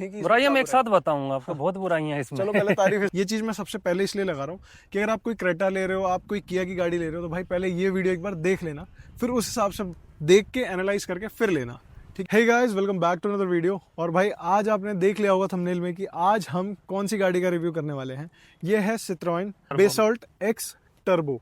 बुराइयां मैं एक साथ बताऊंगा आपको, बहुत बुराइयां हैं इसमें। चलो पहले तारीफ ये चीज मैं सबसे पहले इसलिए लगा रहा हूँ कि अगर आप कोई क्रेटा ले रहे हो, आप कोई किया की गाड़ी ले रहे हो, तो भाई पहले ये वीडियो एक बार देख लेना, फिर उस हिसाब से देख के एनालाइज करके फिर लेना। ठीक है guys, welcome back to another video. और भाई आज आपने देख लिया होगा थंबनेल में कि आज हम कौन सी गाड़ी का रिव्यू करने वाले हैं। ये है सिट्रोएन बेसॉल्ट एक्स टर्बो,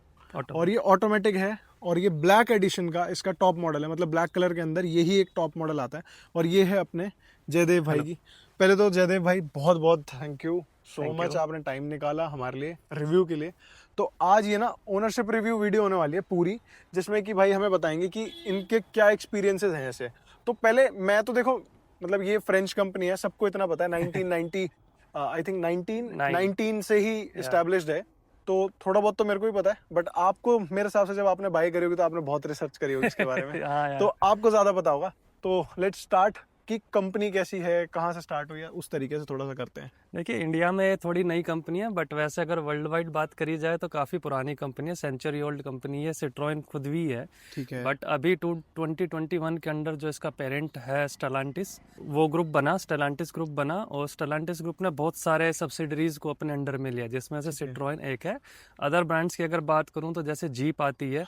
और ये ऑटोमेटिक है, और ये ब्लैक एडिशन का इसका टॉप मॉडल है। मतलब ब्लैक कलर के अंदर यही एक टॉप मॉडल आता है। और ये है अपने जयदेव भाई की। पहले तो जयदेव भाई बहुत बहुत थैंक यू सो मच, आपने टाइम निकाला हमारे लिए रिव्यू के लिए। तो आज ये ना ओनरशिप रिव्यू वीडियो होने वाली है पूरी, जिसमें कि भाई हमें बताएंगे कि इनके क्या एक्सपीरियंसेस हैं ऐसे। तो पहले मैं तो देखो, मतलब ये फ्रेंच कंपनी है, सबको इतना पता है। 1990 आई थिंक 1919 से ही इस्टेब्लिश्ड है, तो थोड़ा बहुत तो मेरे को भी पता है। बट आपको मेरे हिसाब से जब आपने बाई करी होगी तो आपने बहुत रिसर्च करी होगी इसके बारे में। हाँ तो आपको ज्यादा पता होगा। तो लेट्स स्टार्ट कि कंपनी कैसी है, कहाँ से स्टार्ट हुई है, उस तरीके से थोड़ा सा करते हैं। देखिए, इंडिया में थोड़ी नई कंपनी है, बट वैसे अगर वर्ल्ड वाइड बात करी जाए तो काफ़ी पुरानी कंपनी है, सेंचुरी ओल्ड कंपनी है। सिट्रोएन खुद भी है, ठीक है। बट अभी 2021 के अंडर जो इसका पेरेंट है स्टेलांटिस, वो ग्रुप बना, स्टेलांटिस ग्रुप बना। और स्टेलांटिस ग्रुप ने बहुत सारे सब्सिडरीज को अपने अंडर में लिया, जिसमें से सिट्रोएन एक है। अदर ब्रांड्स की अगर बात करूँ तो जैसे जीप आती है,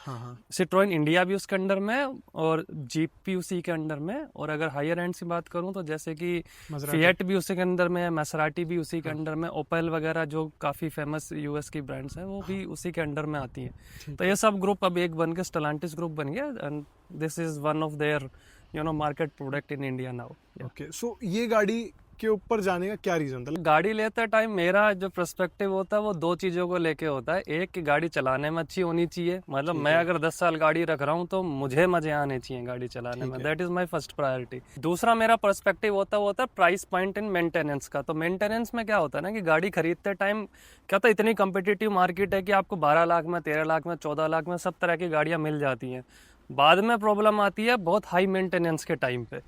सिट्रोएन इंडिया भी उसके अंडर में और जीप भी उसी के अंडर में। और अगर हायर एंड की बात करूँ तो जैसे कि फिएट भी उसी के अंदर में है, मैसराटी भी उसी के अंडर में, ओपेल वगैरह जो काफ़ी फेमस यूएस की ब्रांड्स हैं वो भी उसी के अंडर में आती हैं। तो ये सब ग्रुप अब एक बन के स्टेलांटिस ग्रुप बन गया, and this is one of their market product in India now. Okay, so ये गाड़ी के ऊपर जाने का क्या रीजन था? गाड़ी लेते टाइम मेरा जो पर्सपेक्टिव होता है वो दो चीज़ों को लेके होता है। एक कि गाड़ी चलाने में अच्छी होनी चाहिए, मतलब मैं अगर 10 साल गाड़ी रख रहा हूँ तो मुझे मजे आने चाहिए गाड़ी चलाने में, that is my first priority. दूसरा मेरा पर्सपेक्टिव होता है प्राइस पॉइंट इन मेंटेनेंस का। तो मेंटेनेंस में क्या होता है ना कि गाड़ी खरीदते टाइम क्या तो इतनी कम्पिटिटिव मार्केट है कि आपको 12 लाख में, 13 लाख में, 14 लाख में सब तरह की गाड़ियाँ मिल जाती हैं। बाद में प्रॉब्लम आती है बहुत हाई मेंटेनेंस के टाइम पे।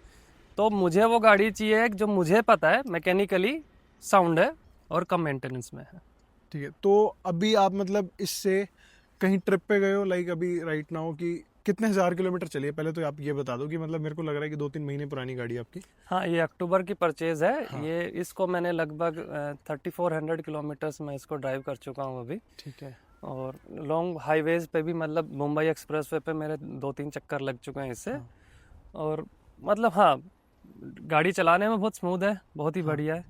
तो मुझे वो गाड़ी चाहिए जो मुझे पता है मैकेनिकली साउंड है और कम मेंटेनेंस में है। ठीक है, तो अभी आप मतलब इससे कहीं ट्रिप पे गए हो, लाइक अभी राइट नाउ, कि कितने हजार किलोमीटर चली है? पहले तो आप ये बता दो कि मतलब मेरे को लग रहा है कि 2-3 महीने पुरानी गाड़ी आपकी। हाँ, ये अक्टूबर की परचेज है। हाँ। ये इसको मैंने लगभग 3400 किलोमीटर्स में इसको ड्राइव कर चुका हूँ अभी। ठीक है। और लॉन्ग हाईवेज पे भी, मतलब मुंबई एक्सप्रेस वे पे मेरे 2-3 चक्कर लग चुके हैं इससे। हाँ। और मतलब हाँ, गाड़ी चलाने में बहुत स्मूथ है, बहुत ही बढ़िया है।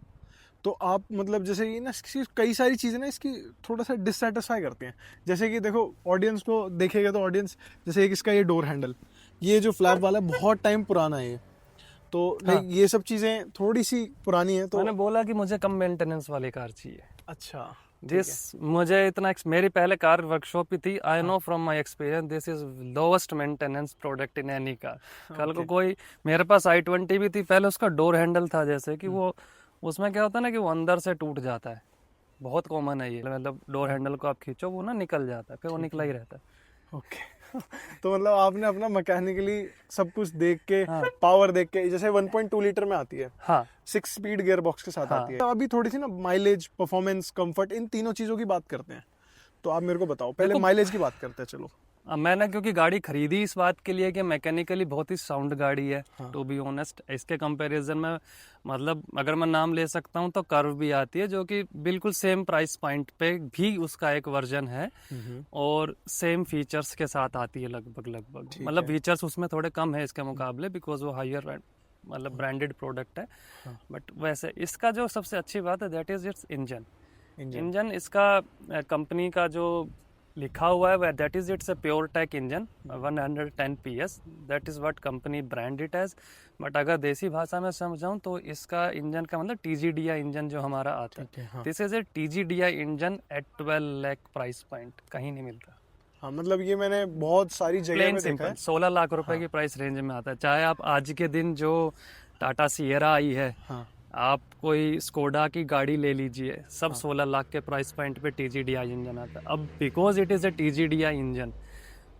तो आप मतलब जैसे ये ना कई सारी चीज़ें ना इसकी थोड़ा सा डिससेटिस्फाई करती हैं। जैसे कि देखो, ऑडियंस को देखेगा तो ऑडियंस, जैसे एक इसका ये डोर हैंडल, ये जो फ्लैप वाला बहुत टाइम पुराना है ये, तो हाँ। ये सब चीज़ें थोड़ी सी पुरानी है। तो मैंने बोला कि मुझे कम मेंटेनेंस वाली कार चाहिए। अच्छा, मुझे इतना, मेरी पहले कार वर्कशॉप ही थी। I know from my experience this is lowest maintenance product in any car. कल को कोई, मेरे पास i20 भी थी, पहले उसका डोर हैंडल था जैसे कि वो, उसमें क्या होता है ना कि वो अंदर से टूट जाता है, बहुत कॉमन है ये। मतलब डोर हैंडल को आप खींचो वो ना निकल जाता है, फिर वो निकला ही रहता है। ओके। तो मतलब आपने अपना मैकेनिकली सब कुछ देख के, हाँ। पावर देख के, जैसे 1.2 लीटर में आती है, हाँ। 6 स्पीड गियर बॉक्स के साथ, हाँ। आती है। अभी थोड़ी सी ना माइलेज, परफॉर्मेंस, कंफर्ट, इन तीनों चीजों की बात करते हैं। तो आप मेरे को बताओ, पहले माइलेज की बात करते हैं। चलो, मैंने क्योंकि गाड़ी खरीदी इस बात के लिए कि मैकेनिकली बहुत ही साउंड गाड़ी है, टू बी ऑनेस्ट। इसके कंपैरिजन में, मतलब अगर मैं नाम ले सकता हूं तो कर्व भी आती है, जो कि बिल्कुल सेम प्राइस पॉइंट पे भी उसका एक वर्जन है और सेम फीचर्स के साथ आती है लगभग। मतलब फीचर्स उसमें थोड़े कम है इसके मुकाबले, बिकॉज वो हायर मतलब ब्रांडेड प्रोडक्ट है। बट वैसे इसका जो सबसे अच्छी बात है दैट इज इट्स इंजन। इसका कंपनी का जो लिखा हुआ है that is it's a pure tech engine, 110 PS, that is what company brand it as. But अगर देसी भाषा में समझाऊं तो इसका इंजन का मतलब TGDI इंजन जो हमारा आता है, this is a TGDI engine at 12 lakh price point, कहीं नहीं मिलता। हाँ, मतलब ये मैंने बहुत सारी जगह में देखा है। 16 लाख रुपए की प्राइस रेंज में आता है। चाहे आप आज के दिन जो टाटा सियरा आई है, हाँ। आप कोई स्कोडा की गाड़ी ले लीजिए, सब हाँ। 16 लाख के प्राइस पॉइंट पे TGDI इंजन आता है। अब because it is a TGDI engine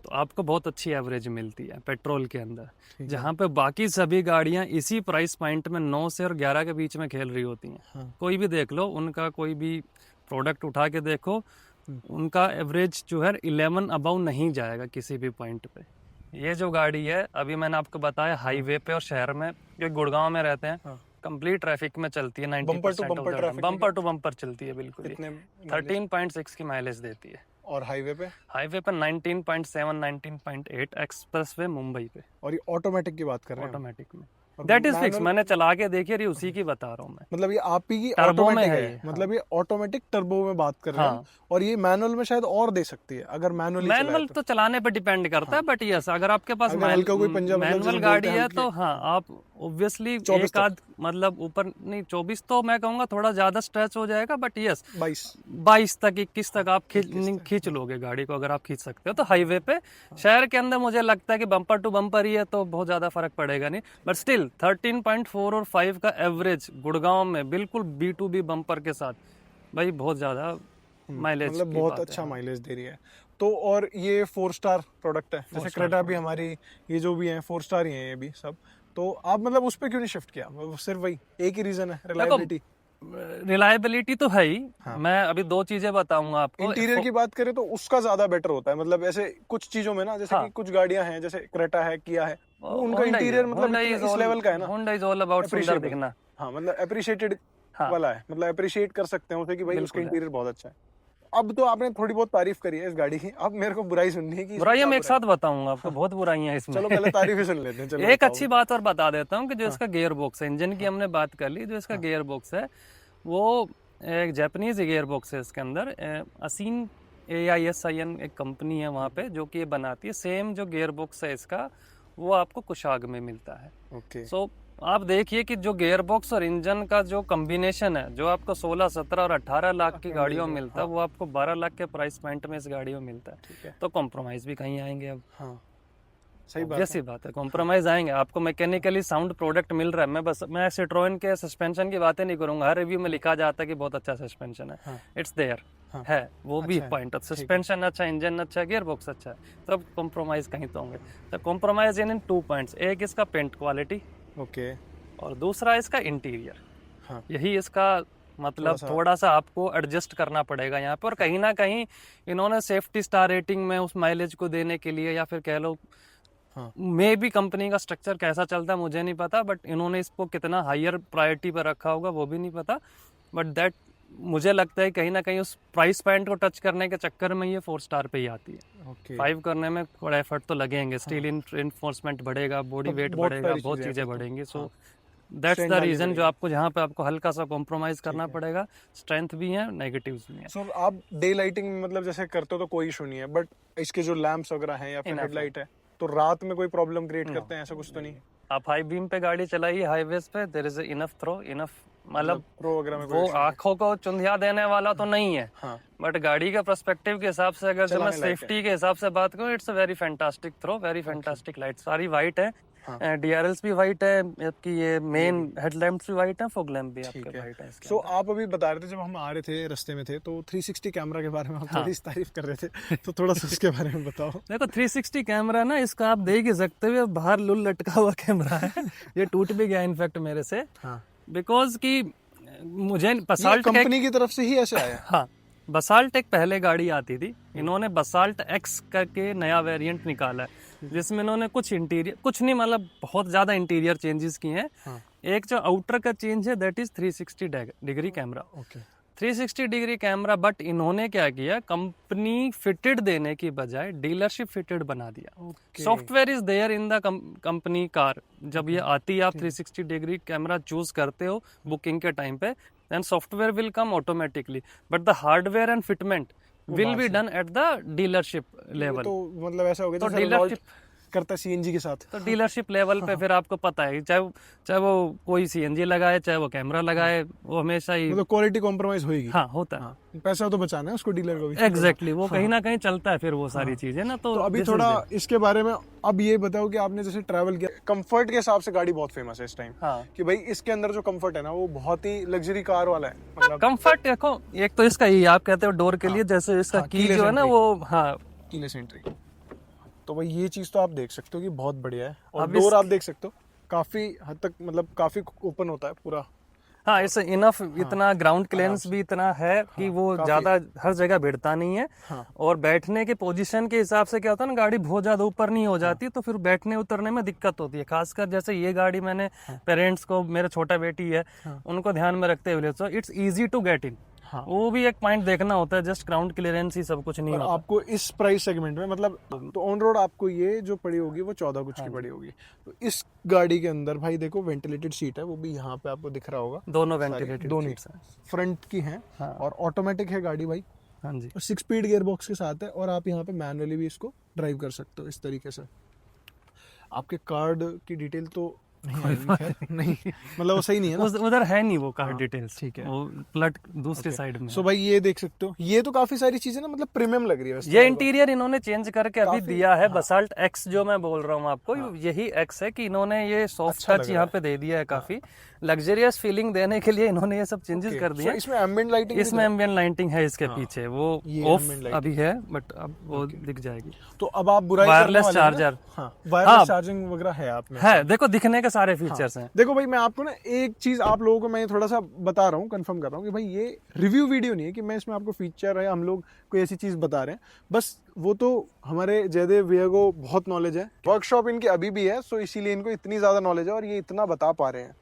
तो आपको बहुत अच्छी एवरेज मिलती है पेट्रोल के अंदर, जहाँ पे बाकी सभी गाड़ियाँ इसी प्राइस पॉइंट में 9 से और 11 के बीच में खेल रही होती हैं। हाँ। कोई भी देख लो, उनका कोई भी प्रोडक्ट उठा के देखो, उनका एवरेज जो है 11 अबव नहीं जाएगा किसी भी पॉइंट पे। ये जो गाड़ी है, अभी मैंने आपको बताया हाईवे पे और शहर में, क्योंकि गुड़गांव में रहते हैं, हाँ। कंप्लीट ट्रैफिक में चलती है 90% bumper to bumper traffic, bumper to bumper चलती है बिल्कुल। कितने 13.6 की माइलेज देती है। और हाईवे पे? हाईवे पर 19.7 19.8 एक्सप्रेस वे मुंबई पे। और ये ऑटोमेटिक की बात कर रहे हैं? ऑटोमेटिक में और दैट इज फिक्स, manual- मैंने चला के देखी रही, उसी की बता रहा हूँ मैं। मतलब ये आप ही की टर्बो में ऑटोमेटिक है है, ये, मतलब ये ऑटोमेटिक टर्बो में बात कर रहे हैं हाँ। हम। और ये मैनुअल में शायद और दे सकती है अगर मैनुअली मैनुअल तो चलाने पे डिपेंड करता है, बट यस अगर आपके पास अगर हल्का कोई पंजा, मतलब मैनुअल जैसे गाड़ी बोलते हैं है तो हाँ आप ऑब्वियसली 24 एक आध मतलब ऊपर नहीं, 24 तो मैं कहूँगा थोड़ा ज्यादा स्ट्रेच हो जाएगा, बट यस 22 तक 21 तक आप खींच लोगे गाड़ी को, अगर आप खींच सकते हो तो हाईवे पे। शहर के अंदर मुझे लगता है कि बम्पर टू बम्पर ही है तो बहुत ज्यादा फर्क पड़ेगा नहीं, बट स्टिल 13.4 और 5 का एवरेज गुड़गांव में बिल्कुल B2B बम्पर के साथ भाई बहुत ज्यादा माइलेज, मतलब बहुत अच्छा माइलेज दे रही है। तो और ये 4 स्टार प्रोडक्ट है, जैसे क्रेटा भी हमारी, ये जो भी है 4 स्टार ही है ये भी सब। तो आप मतलब उस पे क्यों नहीं शिफ्ट किया? सिर्फ वही एक ही रीजन है, रिलायबिलिटी? रिलायबिलिटी तो है ही। मैं अभी दो चीजें बताऊंगा आपको। इंटीरियर की बात करें तो उसका ज्यादा बेटर होता है, मतलब ऐसे कुछ चीजों में ना, जैसे कि कुछ गाड़ियां हैं जैसे क्रेटा है, किया है, वो उनका इंटीरियर मतलब इस लेवल का है ना, होंडा इज ऑल अबाउट सुंदर दिखना। हाँ मतलब अप्रिशिएटेड वाला है, मतलब अप्रिशिएट कर सकते हैं उसे कि भाई उसका इंटीरियर बहुत अच्छा है। अब तो आपने थोड़ी बहुत तारीफ करी है इस गाड़ी की, अब मेरे को बुराई सुननी है कि बुराई मैं एक साथ बताऊंगा आपको, बहुत बुराइयां इसमें। चलो पहले तारीफ ही सुन लेते हैं। चलो एक अच्छी बात और बता देता हूँ कि जो इसका गियर बॉक्स है, इंजन की हमने बात कर ली, जो इसका गियर बॉक्स है वो एक जापानीज गियर बॉक्स है। इसके अंदर असीन AISIN एक कंपनी है वहाँ पे जो कि ये बनाती है। सेम जो गियर बॉक्स है इसका वो आपको कुशाग में मिलता है। ओके। सो आप देखिए कि जो गियर बॉक्स और इंजन का जो कॉम्बिनेशन है, जो आपको 16, 17 और 18 लाख की गाड़ियों में मिलता है, वो आपको 12 लाख के प्राइस पॉइंट में इस गाड़ी में मिलता है। तो कॉम्प्रोमाइज भी कहीं आएंगे अब। हाँ सही बात जैसी बात है, कॉम्प्रोमाइज आएंगे। आपको मैकेनिकली साउंड प्रोडक्ट मिल रहा है। मैं सिट्रोएन के सस्पेंशन की बातें नहीं करूंगा, हर रिव्यू में लिखा जाता है कि बहुत अच्छा सस्पेंशन है। इट्स देयर है, वो भी पॉइंट। सस्पेंशन अच्छा, इंजन अच्छा, गियर बॉक्स अच्छा है, तो कॉम्प्रोमाइज कहीं तो होंगे। तो कॉम्प्रोमाइज इन 2 पॉइंट्स, एक इसका पेंट क्वालिटी, ओके, और दूसरा इसका इंटीरियर। हाँ। यही इसका मतलब थोड़ा सा आपको एडजस्ट करना पड़ेगा यहाँ पे। और कहीं ना कहीं इन्होंने सेफ्टी स्टार रेटिंग में उस माइलेज को देने के लिए, या फिर कह लो मे भी कंपनी का स्ट्रक्चर कैसा चलता है मुझे नहीं पता, बट इन्होंने इसको कितना हायर प्रायोरिटी पर रखा होगा वो भी नहीं पता, बट दैट मुझे लगता है कहीं ना कहीं उस प्राइस पॉइंट को टच करने के चक्कर में ये 4 स्टार पे ही आती है। ओके। 5 करने में थोड़ा एफर्ट तो लगेंगे, स्टील इन्फोर्समेंट बढ़ेगा, बॉडी वेट बढ़ेगा, बहुत चीजें बढ़ेंगी। सो दैट्स द रीजन जो आपको जहाँ पे आपको हल्का सा कॉम्प्रोमाइज करना पड़ेगा। स्ट्रेंथ भी है, नेगेटिव्स भी है। सो आप डे लाइटिंग में मतलब जैसे करते हो तो कोई इशू नहीं है, बट इसके जो लैंप्स वगैरह हैं या फिर हेडलाइट है तो रात में कोई प्रॉब्लम क्रिएट करते हैं, ऐसा कुछ तो नहीं? आप हाई बीम पे गाड़ी चलाइए हाईवेज पे, there is enough throw, enough मतलब प्रो वगैरह में वो आंखों को चुंधिया देने वाला तो नहीं है, बट गाड़ी का पर्सपेक्टिव के हिसाब से अगर मैं सेफ्टी के हिसाब से बात करूं, it's a very fantastic throw, very fantastic light. सारी वाइट है, DRLs भी वाइट है आपकी, ये मेन हेडलैम्प्स भी वाइट है, फॉग लैम्प भी आपके वाइट है। सो आप अभी बता रहे थे जब हम आ रहे थे रास्ते में थे तो 360 कैमरा के बारे में आप थोड़ी तारीफ कर रहे थे, तो थोड़ा सा उसके बारे में बताओ। देखो 360 कैमरा ना, इसका आप देख ही सकते हो, बाहर लुल लटका हुआ कैमरा है। ये टूट भी गया इनफैक्ट मेरे से, बिकॉज की मुझे बसाल्ट कंपनी की तरफ से ही ऐसे आया। हाँ, बसाल्ट एक पहले गाड़ी आती थी, इन्होंने बसाल्ट X करके नया वेरिएंट निकाला है जिसमें इन्होंने कुछ इंटीरियर, कुछ नहीं मतलब बहुत ज्यादा इंटीरियर चेंजेस किए हैं। एक जो आउटर का चेंज है that is 360 degree camera. 360 degree camera, but इन्होंने क्या किया, कंपनी फिटेड देने की बजाय डीलरशिप फिटेड बना दिया। Software is there in the company car. जब ये आती है, आप 360 डिग्री कैमरा चूज करते हो बुकिंग के टाइम पे, then software will come automatically, but the hardware and fitment will be done at the dealership level. तो मतलब ऐसा हो गया तो डीलरशिप करता है CNG के साथ, तो डीलरशिप लेवल पे फिर आपको पता है, चाहे वो कोई CNG लगाए, चाहे वो कैमरा लगाए, वो हमेशा ही मतलब क्वालिटी कॉम्प्रोमाइज होगी। हाँ, होता है। पैसा तो बचाना है उसको, डीलर को भी। एग्जैक्टली, वो कहीं ना कहीं चलता है फिर वो सारी चीजें ना। तो अभी थोड़ा इसके बारे में अब ये बताओ कि आपने जैसे ट्रैवल किया, कंफर्ट के हिसाब से गाड़ी बहुत फेमस है इस टाइम, कि भाई इसके अंदर जो कंफर्ट है ना वो बहुत ही लग्जरी कार वाला है। मतलब कंफर्ट देखो, एक तो इसका ये आप कहते हो डोर के लिए, जैसे इसका की जो है ना वो कीलेस एंट्री, तो भाई ये चीज तो आप देख सकते हो कि बहुत बढ़िया है। और डोर आप देख सकते हो काफी हद तक, मतलब काफी ओपन होता है पूरा, हाँ, इट्स इनफ, इतना ग्राउंड क्लियरेंस भी इतना है कि वो ज्यादा हर जगह भिड़ता नहीं है। और बैठने के पोजीशन के हिसाब से क्या होता है ना, गाड़ी बहुत ज्यादा ऊपर नहीं हो जाती, तो फिर बैठने उतरने में दिक्कत होती है। खासकर जैसे ये गाड़ी मैंने पेरेंट्स को, मेरा छोटा बेटी है, उनको ध्यान में रखते हुए, so it's easy to get in. वो भी एक पॉइंट देखना होता है, जस्ट ग्राउंड क्लियरेंस ही सब कुछ नहीं होता। आपको इस प्राइस सेगमेंट में मतलब तो ऑन रोड आपको ये जो पड़ी होगी वो 14 कुछ की पड़ी होगी। तो इस गाड़ी के अंदर भाई देखो वेंटिलेटेड सीट है, वो भी यहाँ पे आपको दिख रहा होगा, दोनों वेंटिलेटेड, दोनों फ्रंट की हैं। और ऑटोमेटिक है गाड़ी भाई। हाँ जी, 6 स्पीड गियर बॉक्स के साथ है। और आप यहाँ पे मैनुअली भी इसको ड्राइव कर सकते हो इस तरीके से। आपके कार्ड की डिटेल तो नहीं मतलब वो सही नहीं है ना, उधर है नहीं वो कार्ड डिटेल्स, ठीक है, वो प्लट दूसरी साइड में। सो भाई ये देख सकते हो, ये तो काफी सारी चीजें ना मतलब प्रीमियम लग रही है। ये इंटीरियर इन्होंने चेंज करके अभी दिया है। बसाल्ट एक्स जो मैं बोल रहा हूँ आपको, यही एक्स है कि इन्होंने ये सॉफ्ट टच यहाँ पे दे दिया है। काफी लग्जरियस फीलिंग देने के लिए इन्होंने ये सब चेंजेस कर दिए। इसमें एम्बिएंट लाइटिंग, इसमें एम्बिएंट लाइटिंग है इसके पीछे, वो ऑफ अभी है बट अब वो दिख जाएगी। तो अब आप बुराई वायरलेस चार्जर, वायरलेस चार्जिंग वगैरह है आप में, है। देखो दिखने के सारे फीचर्स हैं। देखो भाई मैं आपको ना एक चीज आप लोगों को मैं थोड़ा सा बता रहा हूँ, कंफर्म कर रहा हूँ कि भाई ये रिव्यू वीडियो नहीं है कि मैं इसमें आपको फीचर है, हम लोग कोई ऐसी चीज बता रहे हैं। बस वो तो हमारे जयदेव भैया को बहुत नॉलेज है, वर्कशॉप इनकी अभी भी है, सो इसीलिए इनको इतनी ज्यादा नॉलेज है और ये इतना बता पा रहे हैं।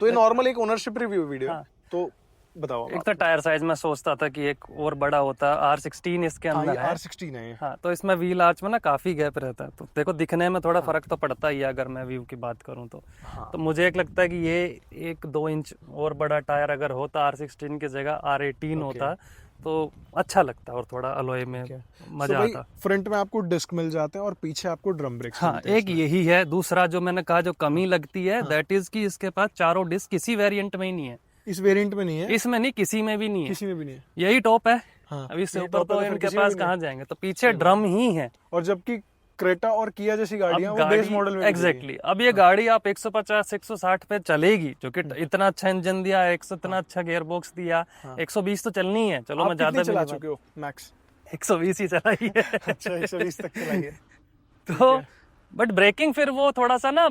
तो ये नॉर्मल एक ओनरशिप रिव्यू वीडियो। तो बताओ। एक तो टायर साइज में सोचता था कि एक और बड़ा होता, R16 इसके अंदर है। R16 है। हाँ, तो इसमें व्हील आर्च में ना काफी गैप रहता है, तो देखो दिखने में थोड़ा फर्क तो पड़ता ही है अगर मैं व्यू की बात करूँ तो। तो मुझे एक लगता है कि ये 1-2 इंच और बड़ा टायर अगर होता, R16 की जगह R18 होता तो अच्छा लगता और थोड़ा अलॉय में मजा आता। फ्रंट में आपको डिस्क मिल जाते हैं और पीछे आपको ड्रम ब्रेक्स। हाँ, एक यही है। दूसरा जो मैंने कहा जो कमी लगती है, दैट इज कि इसके पास चारों डिस्क किसी वेरिएंट में ही नहीं है। इस वेरिएंट में नहीं है, इसमें नहीं, किसी में भी नहीं है, किसी में भी नहीं है। यही टॉप है। हाँ, अभी इससे ऊपर तो इनके पास कहाँ जाएंगे, तो पीछे ड्रम ही है। और जबकि क्रेटा और किया जैसी गाड़ियां वो बेस मॉडल में एग्जैक्टली। अब ये गाड़ी आप 150-160 पे चलेगी, जो कि इतना अच्छा इंजन दिया, इतना अच्छा गियर बॉक्स दिया, 120 तो चलनी है। चलो मैं ज्यादा चला चुके हो मैक्स? 120 ही चलाई है। अच्छा, 120 तक चलाई है। तो बट ब्रेकिंग फिर वो थोड़ा सा ना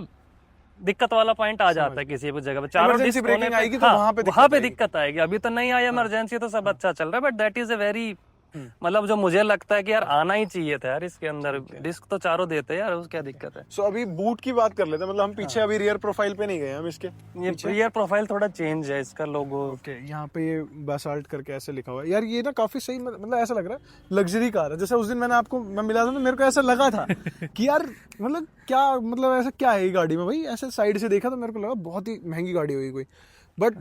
दिक्कत वाला पॉइंट आ जाता है किसी भी जगह पे। चारों डिस्क ब्रेकिंग आएगी तो वहां पे दिक्कत आएगी। अभी तो नहीं आई इमरजेंसी, तो सब अच्छा चल रहा है, but that is a very मतलब जो मुझे लगता है कि यार आना ही चाहिए था यार इसके अंदर। डिस्क तो चारों देते हैं यार, उस क्या दिक्कत है। सो अभी बूट की बात कर लेते हैं, मतलब हम पीछे अभी रियर प्रोफाइल पे नहीं गए हम इसके। ये रियर प्रोफाइल थोड़ा चेंज है इसका लोगो। ओके, यहाँ पे ये बसाल्ट करके ऐसे लिखा हुआ है यार। ये ना काफी सही, मतलब ऐसा लग रहा है लग्जरी कार है। जैसे उस दिन मैं मिला था तो मेरे को ऐसा लगा था कि यार मतलब क्या, मतलब ऐसा क्या है ये गाड़ी में भाई। ऐसे साइड से देखा तो मेरे को लगा बहुत ही महंगी गाड़ी होगी कोई, बट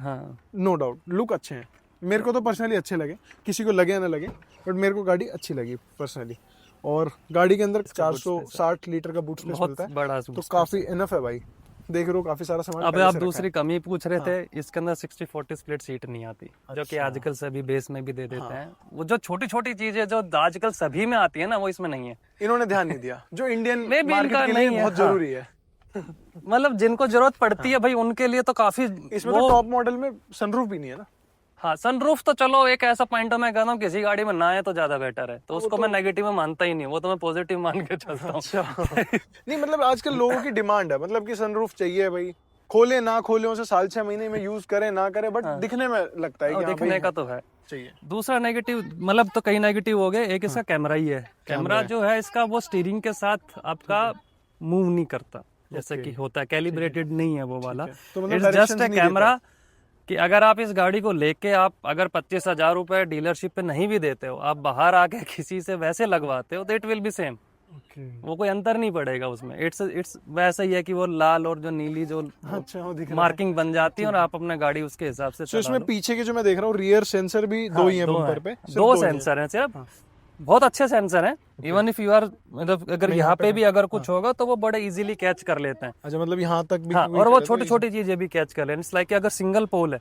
नो डाउट लुक अच्छे हैं। मेरे को तो पर्सनली अच्छे लगे, किसी को लगे या ना लगे, बट मेरे को गाड़ी अच्छी लगी पर्सनली। और गाड़ी के अंदर 460 लीटर का बूट स्पेस मिलता है, बड़ा तो काफी इनफ है भाई। देख रहे हो काफी सारा सामान। अब आप दूसरी कमी पूछ रहे थे, इसके अंदर 60-40 स्प्लिट सीट नहीं आती, जो कि आजकल सभी बेस में भी दे देते हैं। वो जो छोटी छोटी चीजें जो आजकल सभी में आती है ना, वो इसमें नहीं है। इन्होंने ध्यान नहीं दिया, जो इंडियन मार्केट के लिए बहुत जरूरी है। मतलब जिनको जरूरत पड़ती है भाई, उनके लिए तो काफी। इसमें तो टॉप मॉडल में सनरूफ भी नहीं है ना। हाँ, सनरूफ तो चलो एक ऐसा पॉइंट मैं कहता हूँ किसी गाड़ी में ना है तो ज्यादा बेटर है, तो उसको मैं नेगेटिव में मानता ही नहीं, वो तो मैं पॉजिटिव मान के चलता हूँ। नहीं मतलब आजकल लोगों की डिमांड है, मतलब कि सनरूफ चाहिए भाई, खोले ना खोले उसे 6.5 महीने में यूज करे ना करे, बट दिखने में लगता है कि दिखने का तो है चाहिए। दूसरा नेगेटिव, मतलब तो कई नेगेटिव हो गए, एक इसका कैमरा ही है। कैमरा जो है इसका वो स्टीयरिंग के साथ आपका मूव नहीं करता जैसे कि होता है, कैलिब्रेटेड नहीं है वो वाला। इट्स जस्ट ए कैमरा कि अगर आप इस गाड़ी को लेके आप अगर 25,000 रुपए डीलरशिप पे नहीं भी देते हो, आप बाहर आके किसी से वैसे लगवाते हो, तो इट विल बी सेम। वो कोई अंतर नहीं पड़ेगा उसमें। इट्स वैसा ही है कि वो लाल और जो नीली जो मार्किंग बन जाती है और आप अपने गाड़ी उसके हिसाब से चला लो। इसमें पीछे के जो मैं देख रहा हूँ रियर सेंसर भी 2 ही है बम्पर पे, 2 सेंसर हैं सिर्फ। बहुत अच्छे सेंसर हैं। इवन इफ यू आर, मतलब अगर यहाँ पे भी अगर कुछ होगा तो वो बड़े इजीली कैच कर लेते हैं। अच्छा, मतलब यहाँ तक भी। हाँ, और वो छोटी छोटी चीजें भी कैच कर लेते हैं। लाइक अगर सिंगल पोल है,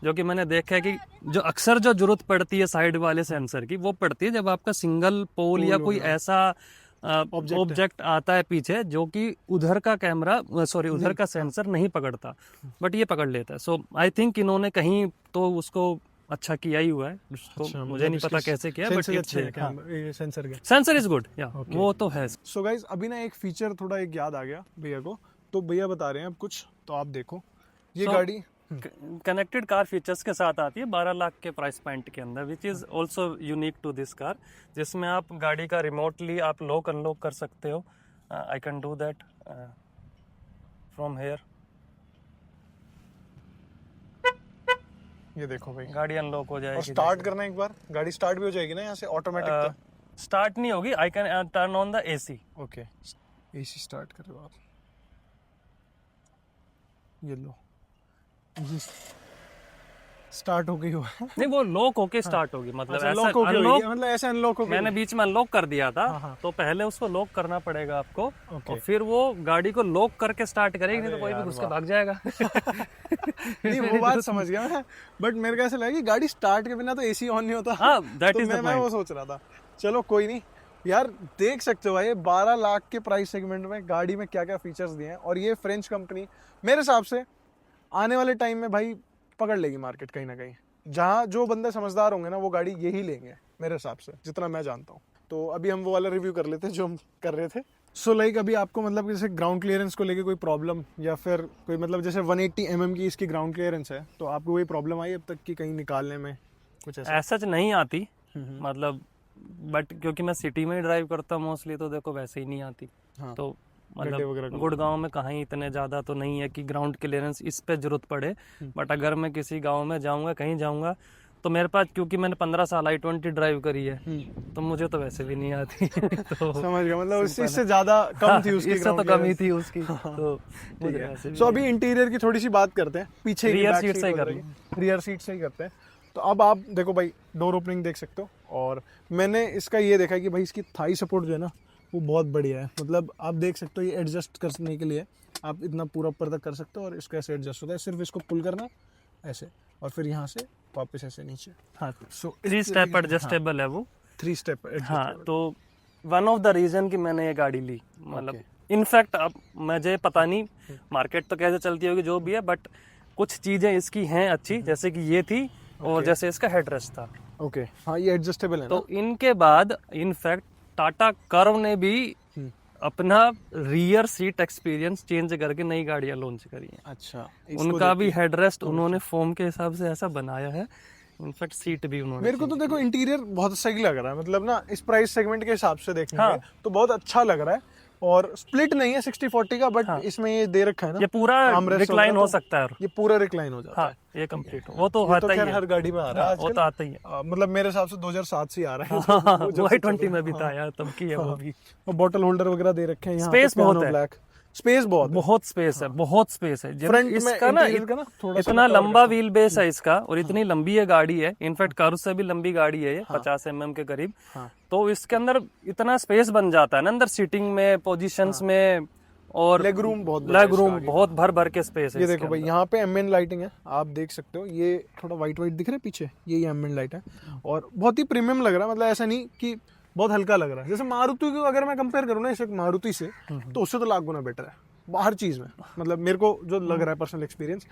जो कि मैंने देखा है कि जो अक्सर जो जरूरत पड़ती है साइड वाले सेंसर की, वो पड़ती है जब आपका सिंगल पोल या कोई ऐसा ऑब्जेक्ट आता है पीछे जो कि उधर का कैमरा उधर का सेंसर नहीं पकड़ता, बट ये पकड़ लेता है। सो आई थिंक इन्होंने कहीं तो उसको अच्छा किया ही हुआ है। अच्छा, मुझे नहीं पता कैसे किया, बट सेंसर इज गुड, या वो तो है। सो गाइस, अभी ना एक फीचर थोड़ा एक याद आ गया भैया को, तो भैया बता रहे हैं अब कुछ, तो आप देखो ये गाड़ी कनेक्टेड कार फीचर्स के साथ आती है 12 लाख के प्राइस पॉइंट के अंदर, which is also unique to this car, जिसमें आप गाड़ी का रिमोटली आप लॉक अनलॉक कर सकते हो। I can do that from here. ये देखो भाई, गाड़ी अनलॉक हो और जाएगी। स्टार्ट करना एक बार, गाड़ी स्टार्ट भी हो जाएगी ना यहाँ से ऑटोमेटिक। स्टार्ट नहीं होगी, I can turn on the AC. Okay, AC start कर दो आप। ये लो, स्टार्ट हो गई हो। नहीं, वो लॉक होके स्टार्ट होगी, मतलब अच्छा, ऐसा लॉक हो गई अनलॉक। होगी, मतलब ऐसे अनलॉक हो गई। मैंने बीच में अनलॉक कर दिया था, हाँ। तो पहले उसको लॉक करना पड़ेगा आपको, ओके। और फिर वो गाड़ी को लॉक करके स्टार्ट करेगी, नहीं तो कोई भी घुस के भाग जाएगा। नहीं, वो बात समझ गया मैं, बट मेरे को ऐसा लगा कि गाड़ी स्टार्ट के बिना तो एसी ऑन नहीं होता। हाँ, that तो is the मैं वो point. सोच रहा था। चलो कोई नहीं यार, देख सकते हो भाई 12 लाख के प्राइस सेगमेंट में गाड़ी में क्या क्या फीचर्स दिए हैं, और ये फ्रेंच कंपनी मेरे हिसाब से आने वाले टाइम में भाई पकड़ लेगी मार्केट कहीं ना कहीं। जहाँ जो बंदे समझदार होंगे ना, वो गाड़ी यही लेंगे मेरे हिसाब से, जितना मैं जानता हूँ। तो अभी हम वो वाला रिव्यू कर लेते हैं जो हम कर रहे थे। सो लाइक अभी आपको मतलब जैसे ग्राउंड क्लियरेंस को लेके कोई प्रॉब्लम, या फिर कोई मतलब जैसे 180 mm की इसकी ग्राउंड क्लियरेंस है, तो आपको कोई प्रॉब्लम आई अब तक की कहीं निकालने में कुछ ऐसा? ऐसा नहीं आती, मतलब, बट क्योंकि मैं सिटी में ही ड्राइव करता हूँ मोस्टली, तो देखो वैसे ही नहीं आती। हाँ। तो गड्ढे वगैरह मतलब गुड़गांव में कहाँ ही इतने ज़्यादा तो नहीं है कि ग्राउंड क्लियरेंस इस पे जरूरत पड़े, बट अगर मैं किसी गांव में जाऊंगा, कहीं जाऊंगा, तो मेरे पास, क्योंकि मैंने 15 साल i20 ड्राइव करी है, तो मुझे तो वैसे भी नहीं आती। तो समझ गया, मतलब इससे ज्यादा कम थी उसकी, इससे तो कम ही थी उसकी। तो मुझे वैसे भी सो अभी इंटीरियर की थोड़ी सी बात करते हैं, पीछे Rear seat से ही रियर सीट से ही करते हैं। तो अब आप देखो भाई, डोर ओपनिंग देख सकते हो, और मैंने इसका ये देखा कि भाई इसकी थाई सपोर्ट जो है ना, वो बहुत बढ़िया है। मतलब आप देख सकते हो, ये एडजस्ट करने के लिए आप इतना पूरा ऊपर तक कर सकते हो, और इसका ऐसे एडजस्ट होता है, सिर्फ इसको पुल करना ऐसे, और फिर यहाँ से वापस ऐसे नीचे। हाँ, सो 3 स्टेप एडजस्टेबल है वो। 3 स्टेप। हाँ, तो वन ऑफ द रीजन कि मैंने ये गाड़ी ली, मतलब इनफैक्ट अब मुझे पता नहीं मार्केट तो कैसे चलती होगी जो भी है, बट कुछ चीजें इसकी हैं अच्छी, जैसे कि ये थी, और जैसे इसका हेडरेस्ट था। ओके, हाँ ये एडजस्टेबल है ना। तो इनके बाद इनफैक्ट टाटा कर्व ने भी अपना रियर सीट एक्सपीरियंस चेंज करके नई गाड़ियां लॉन्च करी हैं। अच्छा, उनका भी हेडरेस्ट उन्होंने फोम के हिसाब से ऐसा बनाया है, इनफैक्ट सीट भी उन्होंने। मेरे को तो देखो इंटीरियर बहुत सही लग रहा है, मतलब ना इस प्राइस सेगमेंट के हिसाब से देखेंगे तो बहुत अच्छा लग रहा है, और स्प्लिट नहीं है 60-40 का, बट इसमें ये दे रखा है ना, ये पूरा रिक्लाइन हो सकता है, ये पूरा रिक्लाइन हो जाता है। हाँ, ये कंप्लीट वो तो ये आता तो ही खैर है, हर गाड़ी में आ रहा है वो तो आता ही है। मतलब मेरे हिसाब से 2007 से ही आ रहा है। वो i20 में भी था यार, तब की है वो भी। और बॉटल होल्डर वगैरह दे रखे हैं यहाँ, स्पेस बहुत है, ब्लैक स्पेस बहुत स्पेस है, बहुत स्पेस है। फ्रंट में इसका ना इंटीरियर का ना थोड़ा सा इतना लंबा व्हील बेस है इसका, और इतनी लंबी ये गाड़ी है, इनफैक्ट कर्व से भी लंबी गाड़ी है ये, 50 mm के करीब। तो इसके अंदर इतना स्पेस बन जाता है ना, अंदर सीटिंग में, पोजीशंस में, और लेग रूम बहुत भर भर के स्पेस है। ये देखो भाई, यहाँ पे एम्बिएंट लाइटिंग है, आप देख सकते हो, ये थोड़ा व्हाइट दिख रहा है पीछे, ये एम्बिएंट लाइट है, और बहुत ही प्रीमियम लग रहा है। मतलब ऐसा नहीं कि बहुत हल्का लग रहा है, जैसे मारुति को अगर मैं कंपेयर करूँ ना इस मारुति से, तो उससे तो लाख गुना बेटर है हर चीज़ में। मतलब मेरे को जो लग रहा है पर्सनल एक्सपीरियंस,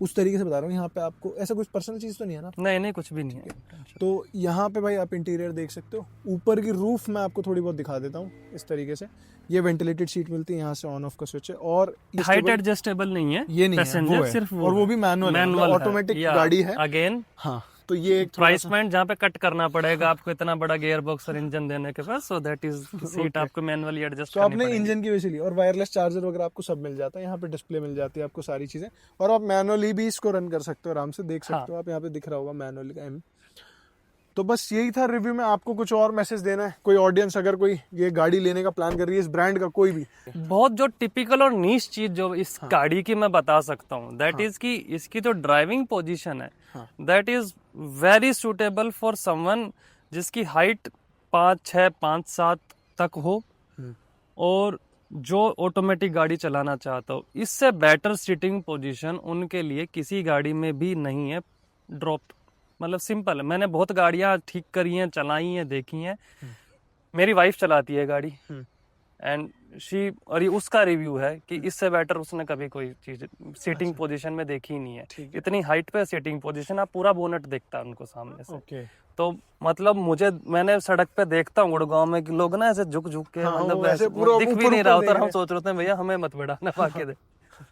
उस तरीके से बता रहा हूँ। यहाँ पे आपको ऐसा कुछ पर्सनल चीज़ तो नहीं है ना? नहीं, कुछ भी नहीं है। तो यहाँ पे भाई आप इंटीरियर देख सकते हो। ऊपर की रूफ मैं आपको थोड़ी बहुत दिखा देता हूँ इस तरीके से। ये वेंटिलेटेड सीट मिलती है, यहाँ से ऑन ऑफ का स्विच है, और हाइट एडजस्टेबल नहीं है, ये नहीं है, वो है, सिर्फ वो, और वो भी मैनुअल ऑटोमेटिक गाड़ी है अगेन। हाँ, तो ये एक प्राइस पॉइंट जहाँ पे कट करना पड़ेगा आपको इतना बड़ा गियर बॉक्स और इंजन देने के बाद, सो दैट इज सीट आपको मैनुअली एडजस्ट तो आपने इंजन की वजह से ली, और वायरलेस चार्जर वगैरह आपको सब मिल जाता है, यहाँ पे डिस्प्ले मिल जाती है आपको सारी चीजें, और आप मैनुअली भी इसको रन कर सकते हो आराम से। देख सकते हो आप, यहाँ पे दिख रहा होगा मैनुअली का M। तो बस यही था रिव्यू में। आपको कुछ और मैसेज देना है? कोई ऑडियंस अगर कोई ये गाड़ी लेने का प्लान कर रही है इस ब्रांड का, कोई भी बहुत जो टिपिकल और नीश चीज जो इस गाड़ी की मैं बता सकता हूँ, दैट इज कि इसकी जो ड्राइविंग पोजीशन है, that is very suitable for someone जिसकी हाइट 5'6", 5'7" तक हो, और जो ऑटोमेटिक गाड़ी चलाना चाहता हो। इससे बेटर सीटिंग पोजीशन उनके लिए किसी गाड़ी में भी नहीं है। ड्रॉप मतलब सिंपल है, मैंने बहुत गाड़ियां ठीक करी हैं, चलाई हैं, देखी हैं। मेरी वाइफ चलाती है गाड़ी, एंड और ये उसका रिव्यू है कि इससे बेटर उसने कभी कोई चीज सीटिंग पोजीशन में देखी नहीं है। इतनी हाइट पे सीटिंग पोजीशन, आप पूरा बोनट देखता है उनको सामने से। तो मतलब मैंने सड़क पे देखता हूँ गुड़गांव में कि लोग ना ऐसे झुक के, मतलब ऐसे दिख भी नहीं रहा होता, हम सोच रहे थे भैया हमें मत बढ़ाना, बाकी दे,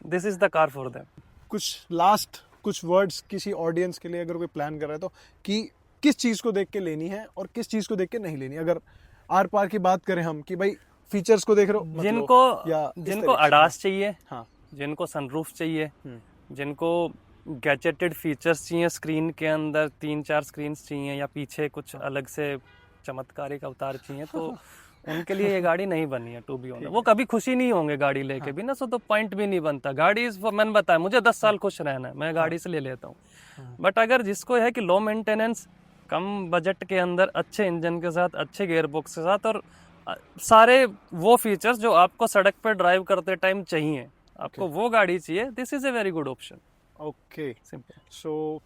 this is the car for them. कुछ लास्ट कुछ वर्ड्स किसी ऑडियंस के लिए अगर कोई प्लान कर रहा है तो कि किस चीज़ को देख के लेनी है और किस चीज़ को देख के नहीं लेनी। अगर आर पार की बात करें हम कि भाई फीचर्स को देख रहे हो मत लो, या इस जिनको तरीके से। अडास चाहिए, हाँ जिनको सनरूफ चाहिए, जिनको गैजेटेड फीचर्स चाहिए, स्क्रीन के अंदर 3-4 स्क्रीन चाहिए या पीछे कुछ अलग से चमत्कारिक अवतार चाहिए, तो उनके लिए ये गाड़ी नहीं बनी है टू बी ऑनेस्ट। वो कभी खुशी नहीं होंगे गाड़ी लेके भी ना, सो तो पॉइंट भी नहीं बनता। गाड़ी मैंने बताया मुझे 10 साल खुश रहना है, मैं गाड़ी से ले लेता हूँ। बट अगर जिसको है कि लो मेंटेनेंस, कम बजट के अंदर, अच्छे इंजन के साथ, अच्छे गियर बॉक्स के साथ और सारे वो फीचर्स जो आपको सड़क पर ड्राइव करते टाइम चाहिए, आपको वो गाड़ी चाहिए, this is a very good option. Okay simple. So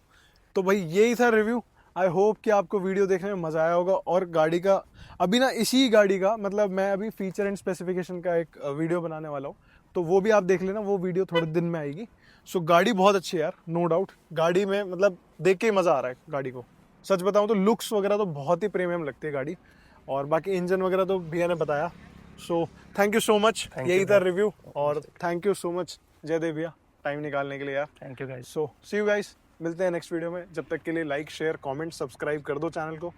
तो भाई यही था रिव्यू। आई होप कि आपको वीडियो देखने में मज़ा आया होगा। और गाड़ी का अभी ना, इसी गाड़ी का मतलब मैं अभी फीचर एंड स्पेसिफिकेशन का एक वीडियो बनाने वाला हूँ, तो वो भी आप देख लेना, वो वीडियो थोड़े दिन में आएगी। सो गाड़ी बहुत अच्छी है यार, नो डाउट। गाड़ी में मतलब देख के ही मज़ा आ रहा है गाड़ी को। सच बताऊँ तो लुक्स वगैरह तो बहुत ही प्रीमियम लगती है गाड़ी, और बाकी इंजन वगैरह तो भैया ने बताया। So thank you so much, यही था रिव्यू। और thank you so much Jaidev भैया टाइम निकालने के लिए यार। Thank you guys. So see you guys, मिलते हैं नेक्स्ट वीडियो में। जब तक के लिए लाइक शेयर कमेंट सब्सक्राइब कर दो चैनल को।